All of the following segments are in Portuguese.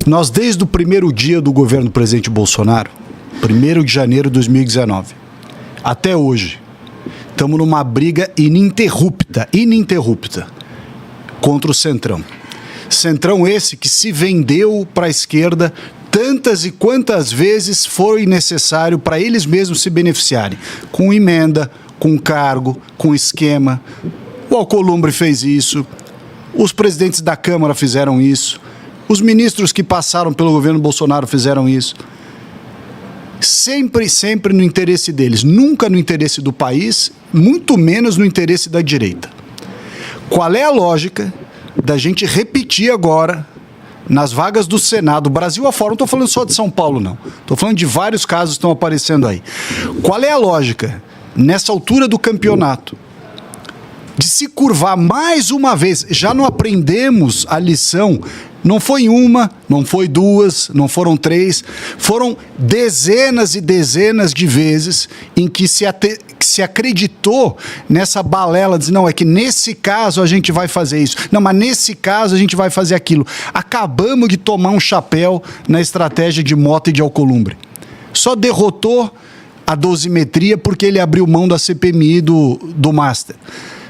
Nós, desde o primeiro dia do governo do presidente Bolsonaro, 1º de janeiro de 2019, até hoje, estamos numa briga ininterrupta contra o Centrão. Centrão esse que se vendeu para a esquerda tantas e quantas vezes foi necessário para eles mesmos se beneficiarem, com emenda, com cargo, com esquema. O Alcolumbre fez isso, os presidentes da Câmara fizeram isso, os ministros que passaram pelo governo Bolsonaro fizeram isso. Sempre no interesse deles, nunca no interesse do país, muito menos no interesse da direita. Qual é a lógica da gente repetir agora, nas vagas do Senado, Brasil afora, não estou falando só de São Paulo, não. Estou falando de vários casos que estão aparecendo aí. Qual é a lógica, nessa altura do campeonato, de se curvar mais uma vez? Já não aprendemos a lição. Não foi uma, não foi duas, não foram três, foram dezenas e dezenas de vezes em que se acreditou nessa balela, diz, não, é que nesse caso a gente vai fazer isso, não, mas nesse caso a gente vai fazer aquilo. Acabamos de tomar um chapéu na estratégia de Mota e de Alcolumbre. Só derrotou a dosimetria porque ele abriu mão da CPMI do Master.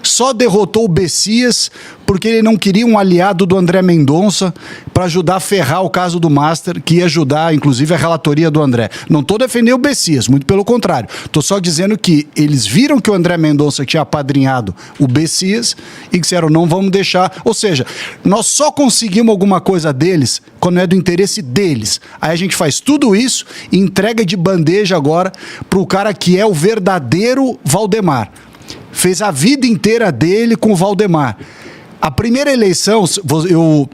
Só derrotou o Bessias porque ele não queria um aliado do André Mendonça para ajudar a ferrar o caso do Master, que ia ajudar, inclusive, a relatoria do André. Não estou defendendo o Bessias, muito pelo contrário. Estou só dizendo que eles viram que o André Mendonça tinha apadrinhado o Bessias e disseram, não vamos deixar. Ou seja, nós só conseguimos alguma coisa deles quando é do interesse deles. Aí a gente faz tudo isso e entrega de bandeja agora para o cara que é o verdadeiro Valdemar. Fez a vida inteira dele com o Valdemar. A primeira eleição, eu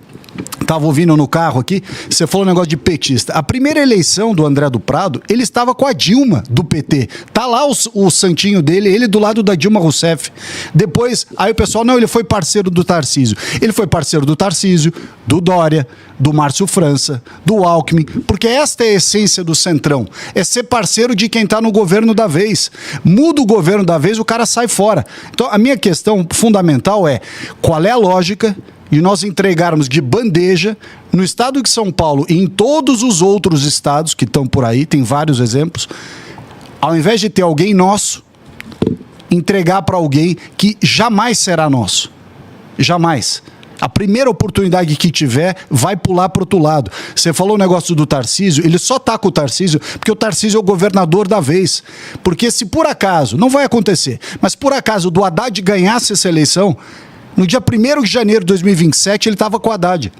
estava ouvindo no carro aqui, você falou um negócio de petista. A primeira eleição do André do Prado, ele estava com a Dilma, do PT. Tá lá o santinho dele, ele do lado da Dilma Rousseff. Depois, aí o pessoal, não, ele foi parceiro do Tarcísio. Ele foi parceiro do Tarcísio, do Dória, do Márcio França, do Alckmin, porque esta é a essência do Centrão, é ser parceiro de quem está no governo da vez. Muda o governo da vez, o cara sai fora. Então, a minha questão fundamental é, qual é a lógica de nós entregarmos de bandeja no estado de São Paulo e em todos os outros estados que estão por aí, tem vários exemplos, ao invés de ter alguém nosso, entregar para alguém que jamais será nosso. Jamais. A primeira oportunidade que tiver, vai pular para o outro lado. Você falou o negócio do Tarcísio, ele só está com o Tarcísio porque o Tarcísio é o governador da vez. Porque se por acaso, não vai acontecer, mas por acaso do Haddad ganhasse essa eleição, no dia 1º de janeiro de 2027, ele estava com o Haddad.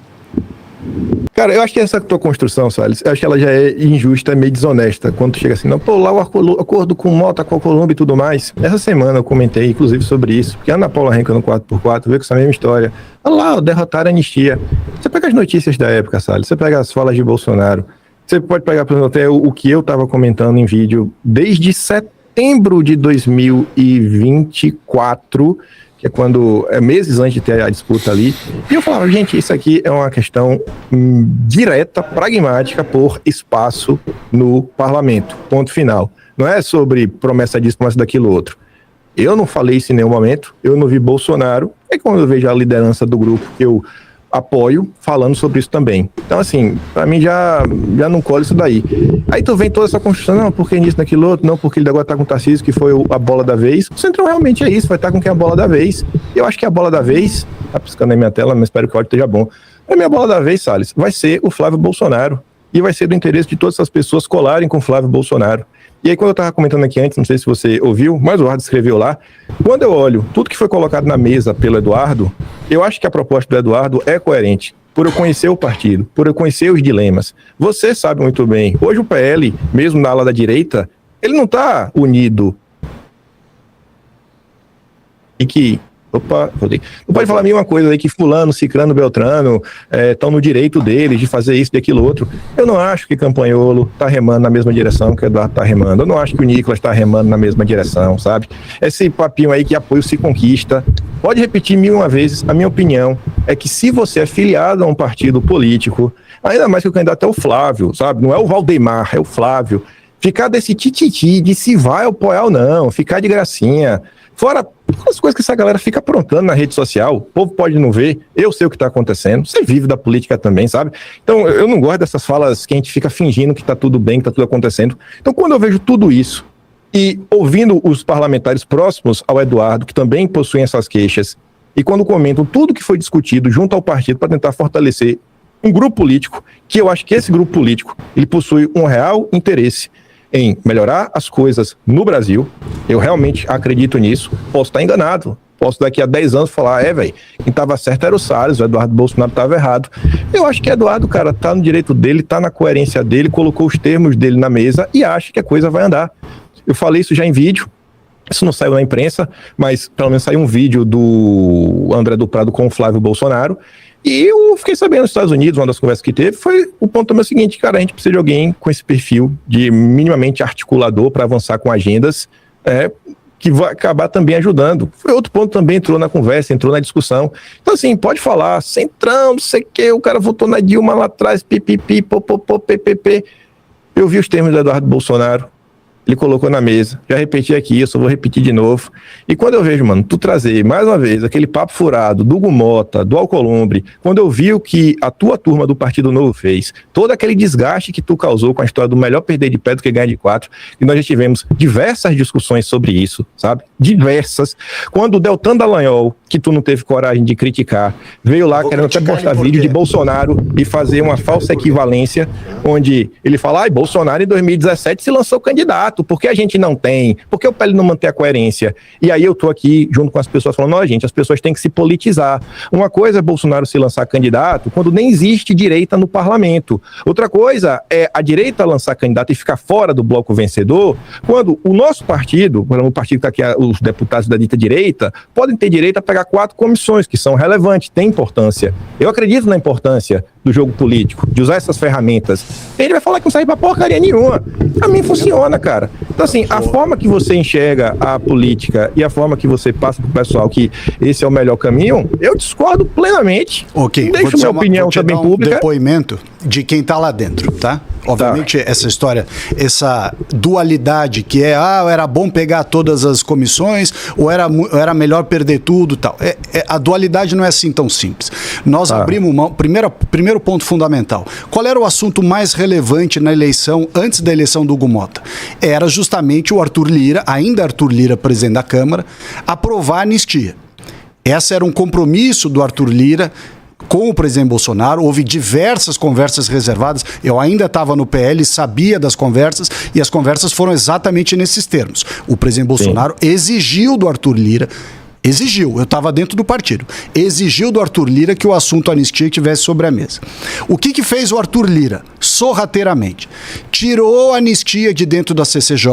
Cara, eu acho que essa tua construção, Salles, eu acho que ela já é injusta, meio desonesta. Quando tu chega assim, não, pô, lá o acordo com o Mota, com a Colômbia e tudo mais. Essa semana eu comentei, inclusive, sobre isso, porque a Ana Paula Renca no 4x4 veio com essa mesma história. Olha lá, derrotaram a anistia. Você pega as notícias da época, Salles, você pega as falas de Bolsonaro, você pode pegar, por exemplo, até o que eu estava comentando em vídeo, desde setembro de 2024, que é quando, meses antes de ter a disputa ali, e eu falava, gente, isso aqui é uma questão direta, pragmática, por espaço no parlamento, ponto final. Não é sobre promessa disso, promessa daquilo outro. Eu não falei isso em nenhum momento, eu não vi Bolsonaro, é quando eu vejo a liderança do grupo que eu apoio falando sobre isso também. Então, assim, pra mim já não cola isso daí. Aí tu vem toda essa construção, não, porque nisso, naquilo outro, não, porque ele agora tá com o Tarcísio, que foi a bola da vez. O Centrão realmente é isso, vai estar com quem é a bola da vez. Eu acho que a bola da vez, tá piscando aí minha tela, mas espero que o áudio esteja bom. A minha bola da vez, Salles, vai ser o Flávio Bolsonaro. E vai ser do interesse de todas essas pessoas colarem com o Flávio Bolsonaro. E aí, quando eu estava comentando aqui antes, não sei se você ouviu, mas o Eduardo escreveu lá, quando eu olho tudo que foi colocado na mesa pelo Eduardo, eu acho que a proposta do Eduardo é coerente, por eu conhecer o partido, por eu conhecer os dilemas. Você sabe muito bem, hoje o PL, mesmo na ala da direita, ele não está unido. E que... Opa, não pode falar a mesma coisa aí que fulano, ciclano, beltrano estão no direito deles de fazer isso, daquilo outro. Eu não acho que Campanholo está remando na mesma direção que o Eduardo está remando. Eu não acho que o Nicolas está remando na mesma direção, sabe? Esse papinho aí que apoio se conquista. Pode repetir 1000 vezes. A minha opinião é que se você é filiado a um partido político, ainda mais que o candidato é o Flávio, sabe? Não é o Valdemar, é o Flávio. Ficar desse tititi de se vai apoiar ou não, ficar de gracinha. Fora as coisas que essa galera fica aprontando na rede social, o povo pode não ver, eu sei o que está acontecendo, você vive da política também, sabe? Então eu não gosto dessas falas que a gente fica fingindo que está tudo bem, que está tudo acontecendo. Então quando eu vejo tudo isso, e ouvindo os parlamentares próximos ao Eduardo, que também possuem essas queixas, e quando comentam tudo que foi discutido junto ao partido para tentar fortalecer um grupo político, que eu acho que esse grupo político, ele possui um real interesse em melhorar as coisas no Brasil. Eu realmente acredito nisso. Posso estar enganado. Posso daqui a 10 anos falar, velho, quem estava certo era o Salles, o Eduardo Bolsonaro estava errado. Eu acho que o Eduardo, cara, tá no direito dele, tá na coerência dele, colocou os termos dele na mesa e acha que a coisa vai andar. Eu falei isso já em vídeo, isso não saiu na imprensa, mas pelo menos saiu um vídeo do André do Prado com o Flávio Bolsonaro, e eu fiquei sabendo nos Estados Unidos, uma das conversas que teve, foi o ponto também seguinte, cara, a gente precisa de alguém com esse perfil de minimamente articulador para avançar com agendas, que vai acabar também ajudando. Foi outro ponto também, entrou na conversa, entrou na discussão. Então assim, pode falar, centrão, não sei o que, o cara votou na Dilma lá atrás, pipipi, popopô, ppp. Eu vi os termos do Eduardo Bolsonaro, ele colocou na mesa, já repeti aqui, eu só vou repetir de novo. E quando eu vejo, mano, tu trazer mais uma vez aquele papo furado do Gumota, do Alcolumbre, quando eu vi o que a tua turma do Partido Novo fez, todo aquele desgaste que tu causou com a história do melhor perder de pé do que ganhar de 4, e nós já tivemos diversas discussões sobre isso, sabe? Diversas. Quando o Deltan Dallagnol, que tu não teve coragem de criticar, veio lá querendo até postar vídeo de Bolsonaro e fazer uma falsa equivalência, onde ele fala, ai, Bolsonaro em 2017 se lançou candidato, porque a gente não tem, porque o PL não mantém a coerência. E aí eu tô aqui junto com as pessoas falando, ó, gente, as pessoas têm que se politizar. Uma coisa é Bolsonaro se lançar candidato quando nem existe direita no parlamento. Outra coisa é a direita lançar candidato e ficar fora do bloco vencedor, quando o nosso partido, o partido que está aqui, os deputados da dita direita, podem ter direito a pegar 4 comissões que são relevantes, têm importância. Eu acredito na importância do jogo político, de usar essas ferramentas. Ele vai falar que não serve pra porcaria nenhuma. Pra mim funciona, cara. Então assim, a forma que você enxerga a política e a forma que você passa pro pessoal que esse é o melhor caminho, eu discordo plenamente. Ok, deixo minha opinião também pública. Depoimento de quem tá lá dentro, tá? Obviamente, essa história, essa dualidade que é, era bom pegar todas as comissões ou era melhor perder tudo e tal. A dualidade não é assim tão simples. Nós abrimos mão, primeiro ponto fundamental, qual era o assunto mais relevante na eleição, antes da eleição do Gumota? Era justamente o Arthur Lira, ainda Arthur Lira, presidente da Câmara, aprovar a anistia. Esse era um compromisso do Arthur Lira com o presidente Bolsonaro. Houve diversas conversas reservadas, eu ainda estava no PL, sabia das conversas, e as conversas foram exatamente nesses termos. O presidente Bolsonaro exigiu do Arthur Lira, eu estava dentro do partido, exigiu do Arthur Lira que o assunto anistia estivesse sobre a mesa. O que fez o Arthur Lira? Sorrateiramente. Tirou a anistia de dentro da CCJ,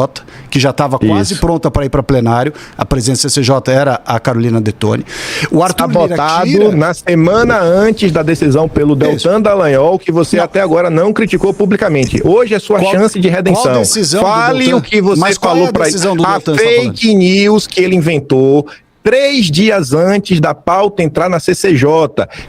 que já estava quase pronta para ir para plenário. A presidente da CCJ era a Carolina Detoni. O Arthur Lira tira... na semana antes da decisão pelo Deltan Dallagnol, que você até agora não criticou publicamente. Hoje é sua chance de redenção. Fale o que você falou para ele. A fake news que ele inventou 3 dias antes da pauta entrar na CCJ,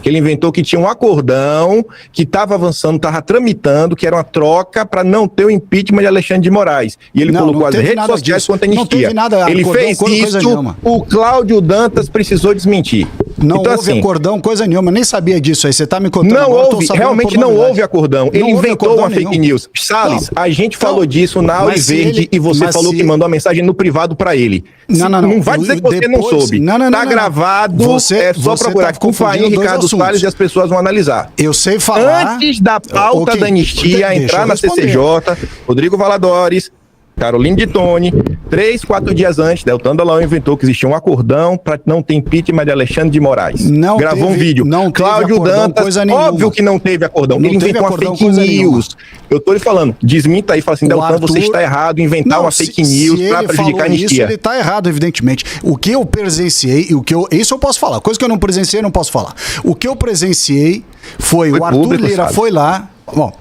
que ele inventou que tinha um acordão, que estava avançando, estava tramitando, que era uma troca para não ter o impeachment de Alexandre de Moraes. E ele colocou as redes sociais contra a anistia. Não teve nada, ele fez isso, o Cláudio Dantas precisou desmentir. Não então, houve acordão, coisa nenhuma, nem sabia disso aí, você tá me contando. Não houve, realmente não houve acordão. Ele inventou uma fake news. Salles, a gente falou disso na Aure Verde e você falou que mandou uma mensagem no privado pra ele. Não vai dizer que você não soube. Tá gravado, é só procurar com o Faim, Ricardo Salles e as pessoas vão analisar. Eu sei falar. Antes da pauta da anistia entrar na CCJ, Rodrigo Valadares, Carolina Detoni, 3, 4 dias antes, Deltan Dallagnol inventou que existia um acordão para não ter impeachment de Alexandre de Moraes. Gravou um vídeo. Cláudio Dantas, óbvio que não teve acordão. Ele inventou uma fake news. Eu tô lhe falando, desminta aí, fala assim, Deltan, você está errado em inventar uma fake news para prejudicar a anistia. Ele está errado, evidentemente. O que eu presenciei, isso eu posso falar. Coisa que eu não presenciei, eu não posso falar. O que eu presenciei foi o Arthur Lira foi lá, bom,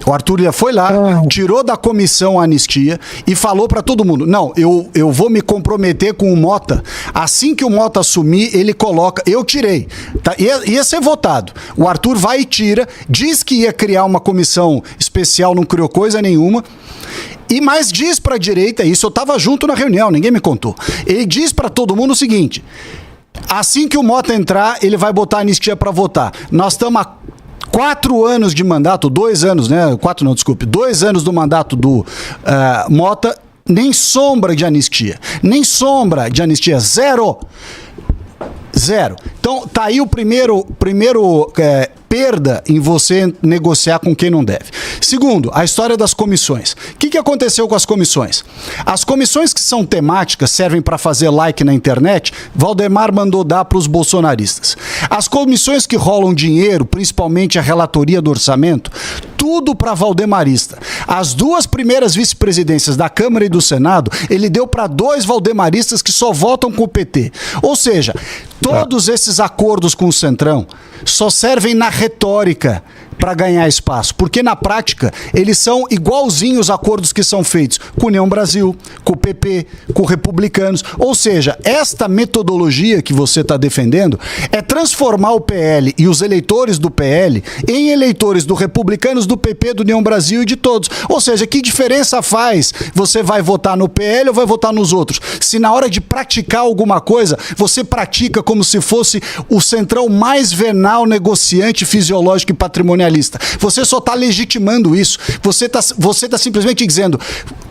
O Arthur Lira foi lá, tirou da comissão a anistia e falou para todo mundo, não, eu vou me comprometer com o Mota, assim que o Mota assumir, ele coloca, eu tirei, tá? Ia ser votado, o Arthur vai e tira, diz que ia criar uma comissão especial, não criou coisa nenhuma, e mais diz para a direita, isso eu estava junto na reunião, ninguém me contou, ele diz para todo mundo o seguinte, assim que o Mota entrar, ele vai botar a anistia para votar, nós estamos há 4 anos de mandato, 2 anos, né? 4 não, desculpe. 2 anos do mandato do Mota, nem sombra de anistia. Nem sombra de anistia. Zero. Então, tá aí o primeiro perda em você negociar com quem não deve. Segundo, a história das comissões. O que aconteceu com as comissões? As comissões que são temáticas, servem para fazer like na internet, Valdemar mandou dar para os bolsonaristas. As comissões que rolam dinheiro, principalmente a relatoria do orçamento, tudo para valdemarista. As 2 primeiras vice-presidências da Câmara e do Senado, ele deu para 2 valdemaristas que só votam com o PT. Ou seja, todos esses acordos com o Centrão só servem na retórica para ganhar espaço, porque na prática eles são igualzinhos os acordos que são feitos com a União Brasil, com o PP, com republicanos, ou seja, esta metodologia que você está defendendo é transformar o PL e os eleitores do PL em eleitores do republicanos, do PP, do União Brasil e de todos, ou seja, que diferença faz você vai votar no PL ou vai votar nos outros, se na hora de praticar alguma coisa, você pratica como se fosse o Centrão mais venal, negociante, fisiológico e patrimonialista. Você só está legitimando isso. Você tá simplesmente dizendo,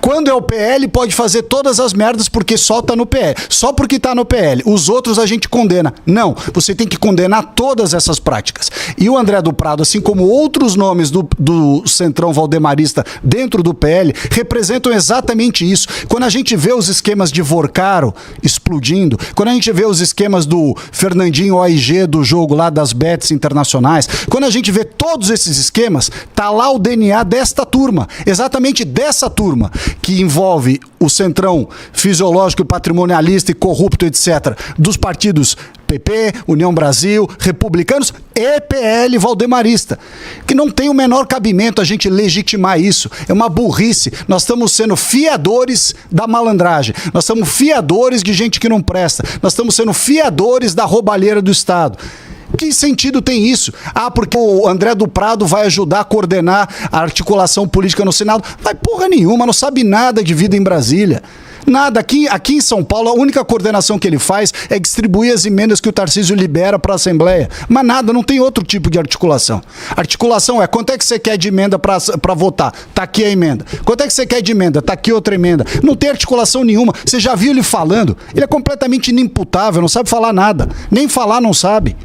quando é o PL, pode fazer todas as merdas porque só tá no PL. Só porque tá no PL. Os outros a gente condena. Não, você tem que condenar todas essas práticas. E o André do Prado, assim como outros nomes do Centrão valdemarista dentro do PL, representam exatamente isso. Quando a gente vê os esquemas de Vorcaro explodindo, quando a gente vê os esquemas do Fernandinho OIG do jogo lá das bets internacionais, quando a gente vê todos esses esquemas, tá lá o DNA desta turma, exatamente dessa turma, que envolve o Centrão fisiológico, patrimonialista e corrupto, etc., dos partidos PP, União Brasil, republicanos e PL valdemarista, que não tem o menor cabimento a gente legitimar isso, é uma burrice, nós estamos sendo fiadores da malandragem, nós estamos fiadores de gente que não presta, nós estamos sendo fiadores da roubalheira do Estado. Que sentido tem isso? Ah, porque o André do Prado vai ajudar a coordenar a articulação política no Senado? Vai porra nenhuma, não sabe nada de vida em Brasília. Nada. Aqui em São Paulo, a única coordenação que ele faz é distribuir as emendas que o Tarcísio libera para a Assembleia. Mas nada, não tem outro tipo de articulação. Articulação é, quanto é que você quer de emenda para votar? Tá aqui a emenda. Quanto é que você quer de emenda? Tá aqui outra emenda. Não tem articulação nenhuma. Você já viu ele falando? Ele é completamente inimputável, não sabe falar nada. Nem falar não sabe.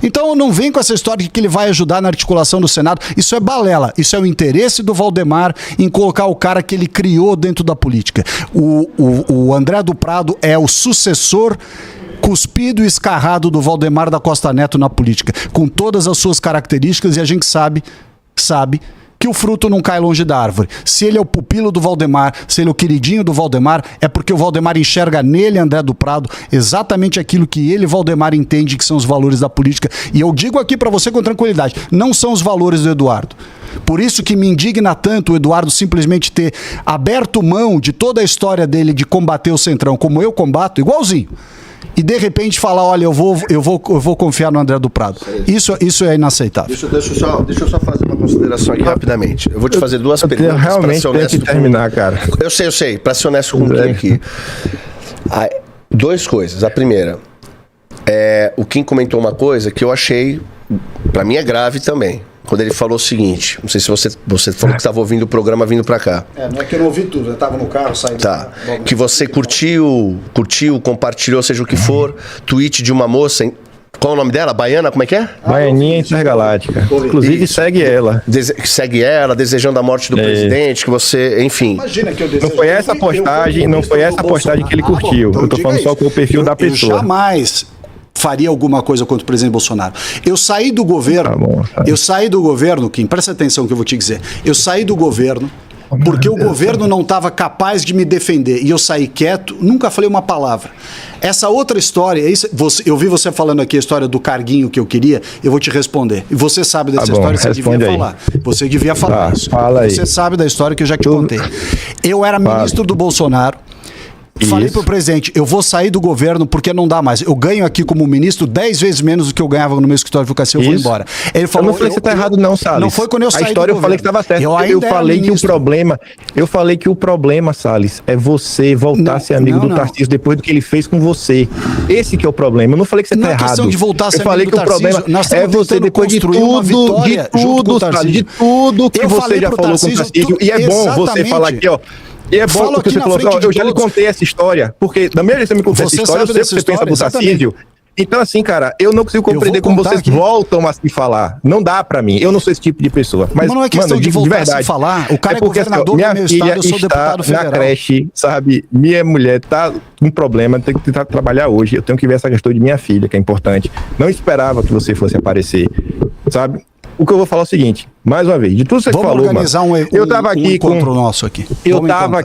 Então não vem com essa história de que ele vai ajudar na articulação do Senado. Isso é balela. Isso é o interesse do Valdemar em colocar o cara que ele criou dentro da política. O André do Prado é o sucessor cuspido e escarrado do Valdemar da Costa Neto na política, com todas as suas características, e a gente sabe que o fruto não cai longe da árvore. Se ele é o pupilo do Valdemar, se ele é o queridinho do Valdemar, é porque o Valdemar enxerga nele, André do Prado, exatamente aquilo que ele, Valdemar, entende que são os valores da política. E eu digo aqui para você com tranquilidade, não são os valores do Eduardo. Por isso que me indigna tanto o Eduardo simplesmente ter aberto mão de toda a história dele de combater o Centrão, como eu combato, igualzinho. E de repente falar, olha, eu vou confiar no André do Prado. Isso é inaceitável. Deixa eu só fazer uma consideração aqui rapidamente. Eu vou te fazer 2 perguntas. Realmente tem que terminar, cara. Eu sei, para ser honesto com quem aqui. 2 coisas. A primeira, o Kim comentou uma coisa que eu achei, para mim é grave também. Quando ele falou o seguinte, não sei se você falou que estava ouvindo o programa vindo para cá. Não é que eu não ouvi tudo, eu estava no carro saindo. Tá. Que você curtiu, compartilhou, seja o que for, tweet de uma moça, qual é o nome dela? Baiana, como é que é? Baianinha Intergaláctica. Inclusive segue ela. Segue ela, desejando a morte do presidente, que você, enfim. Imagina que eu desejo. Não foi essa postagem que ele curtiu. Eu tô falando só com o perfil da pessoa. Eu jamais faria alguma coisa contra o presidente Bolsonaro. Eu saí do governo, Kim, presta atenção que eu vou te dizer. Eu saí do governo porque o governo não estava capaz de me defender e eu saí quieto, nunca falei uma palavra. Essa outra história, eu vi você falando aqui a história do carguinho que eu queria, eu vou te responder. E você sabe dessa história, você devia falar. Você devia falar isso. Fala aí. Você sabe da história que eu já te contei. Eu era ministro do Bolsonaro. Falei pro presidente, eu vou sair do governo porque não dá mais. Eu ganho aqui como ministro 10 vezes menos do que eu ganhava no meu escritório de advocacia, eu vou embora. Ele falou, eu não falei que você tá errado não, Salles. Não foi quando eu saí a história do eu falei que estava certo. Eu falei que o problema, Salles, é você voltar a ser amigo do Tarcísio depois do que ele fez com você. Esse que é o problema. Eu não falei que você tá errado. Não é questão de voltar a ser amigo do Tarcísio. Eu falei que o problema é você depois de tudo, Salles, de tudo que você já falou com o Tarcísio. E é bom você falar aqui, ó. E é bom porque você falou assim, eu já lhe contei essa história, porque da mesma vez que você me contou essa história, eu sei o que você pensa do Tarcísio. Então, assim, cara, eu não consigo compreender como vocês voltam a se falar. Não dá pra mim. Eu não sou esse tipo de pessoa. Mas não é questão de voltar a se falar. O cara é governador do meu estado, eu sou deputado federal. Na creche, sabe? Minha mulher tá com problema, tem que tentar trabalhar hoje. Eu tenho que ver essa questão de minha filha, que é importante. Não esperava que você fosse aparecer, sabe? O que eu vou falar é o seguinte, mais uma vez, de tudo que você falou, organizar mano, eu tava aqui encontro nosso aqui. Eu estava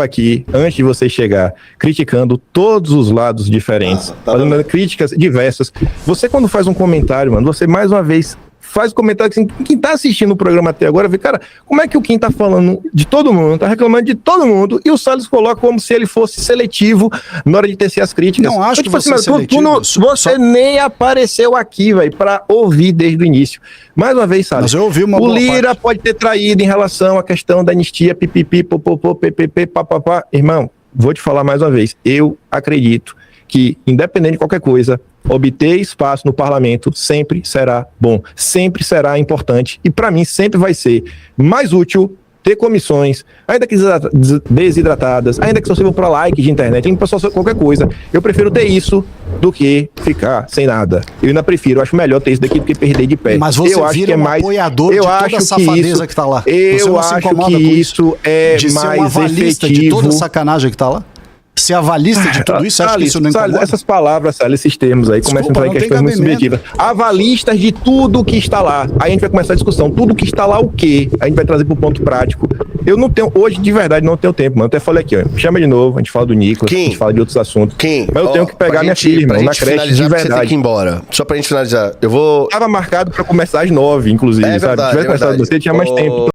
aqui, antes de você chegar, criticando todos os lados diferentes, fazendo críticas diversas. Você, quando faz um comentário, mano, você mais uma vez faz o comentário assim, quem tá assistindo o programa até agora, vê, cara, como é que o Kim tá falando de todo mundo, tá reclamando de todo mundo, e o Salles coloca como se ele fosse seletivo na hora de tecer as críticas. Não acho que você é seletivo. Você nem apareceu aqui, velho, pra ouvir desde o início. Mais uma vez, Salles, mas eu ouvi uma o Lira pode ter traído em relação à questão da anistia, pipipi, popopô, ppp, papapá. Irmão, vou te falar mais uma vez, eu acredito que, independente de qualquer coisa, obter espaço no parlamento sempre será bom, sempre será importante e para mim sempre vai ser mais útil ter comissões, ainda que desidratadas, ainda que só sirvam para like de internet, ainda só qualquer coisa. Eu prefiro ter isso do que ficar sem nada. Eu ainda prefiro, acho melhor ter isso daqui do que perder de pé. Mas você vira um apoiador de toda a safadeza que está lá. Eu acho que isso é mais efetivo. De toda a sacanagem que está lá? Ser avalista de tudo isso, acho que isso não incomoda? Essas palavras, esses termos aí, começam a entrar em questões muito subjetivas. Avalistas de tudo que está lá. Aí a gente vai começar a discussão. Tudo que está lá, o quê? A gente vai trazer para o ponto prático. Eu não tenho, hoje, de verdade, não tenho tempo, mano. Eu até falei aqui, ó. Me chama de novo, a gente fala do Nicolas, a gente fala de outros assuntos. Mas eu tenho que pegar minha filha, irmão, na creche, de verdade. Você tem que ir embora. Só pra gente finalizar, eu vou... Tava marcado para começar às 9, inclusive, sabe? Se tivesse começado você, tinha mais tempo.